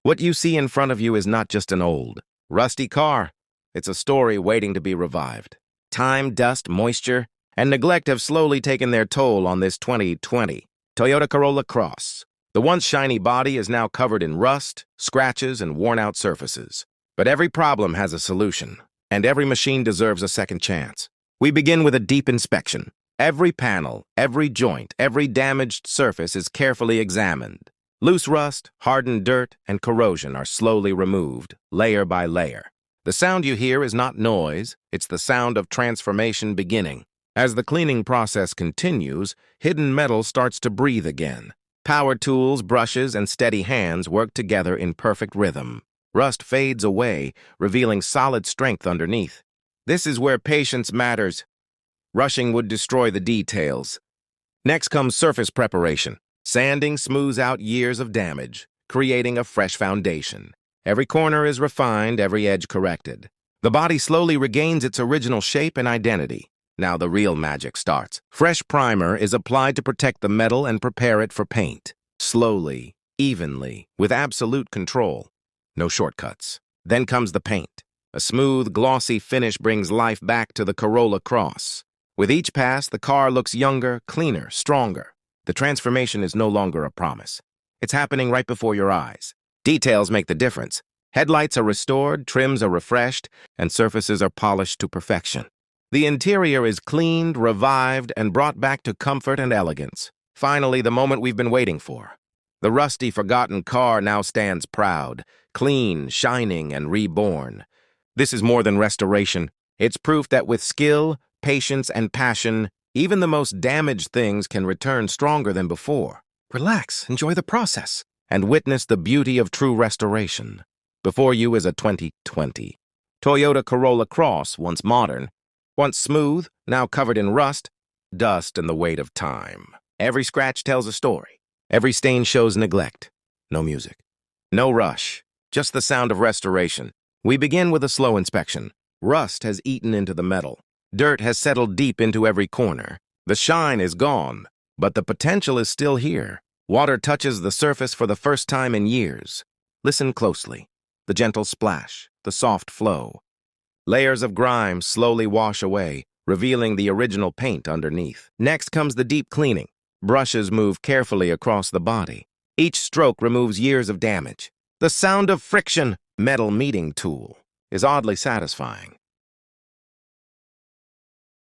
What you see in front of you is not just an old, rusty car. It's a story waiting to be revived. Time, dust, moisture, and neglect have slowly taken their toll on this 2020 Toyota Corolla Cross. The once shiny body is now covered in rust, scratches, and worn-out surfaces. But every problem has a solution, and every machine deserves a second chance. We begin with a deep inspection. Every panel, every joint, every damaged surface is carefully examined. Loose rust, hardened dirt, and corrosion are slowly removed, layer by layer. The sound you hear is not noise, it's the sound of transformation beginning. As the cleaning process continues, hidden metal starts to breathe again. Power tools, brushes, and steady hands work together in perfect rhythm. Rust fades away, revealing solid strength underneath. This is where patience matters. Rushing would destroy the details. Next comes surface preparation. Sanding smooths out years of damage, creating a fresh foundation. Every corner is refined, every edge corrected. The body slowly regains its original shape and identity. Now the real magic starts. Fresh primer is applied to protect the metal and prepare it for paint. Slowly, evenly, with absolute control. No shortcuts. Then comes the paint. A smooth, glossy finish brings life back to the Corolla Cross. With each pass, the car looks younger, cleaner, stronger. The transformation is no longer a promise. It's happening right before your eyes. Details make the difference. Headlights are restored, trims are refreshed, and surfaces are polished to perfection. The interior is cleaned, revived, and brought back to comfort and elegance. Finally, the moment we've been waiting for. The rusty, forgotten car now stands proud, clean, shining, and reborn. This is more than restoration. It's proof that with skill, patience, and passion, even the most damaged things can return stronger than before. Relax, enjoy the process, and witness the beauty of true restoration. Before you is a 2020 Toyota Corolla Cross, once modern, once smooth, now covered in rust, dust, and the weight of time. Every scratch tells a story. Every stain shows neglect. No music. No rush. Just the sound of restoration. We begin with a slow inspection. Rust has eaten into the metal. Dirt has settled deep into every corner. The shine is gone, but the potential is still here. Water touches the surface for the first time in years. Listen closely. The gentle splash, the soft flow. Layers of grime slowly wash away, revealing the original paint underneath. Next comes the deep cleaning. Brushes move carefully across the body. Each stroke removes years of damage. The sound of friction, metal meeting tool, is oddly satisfying.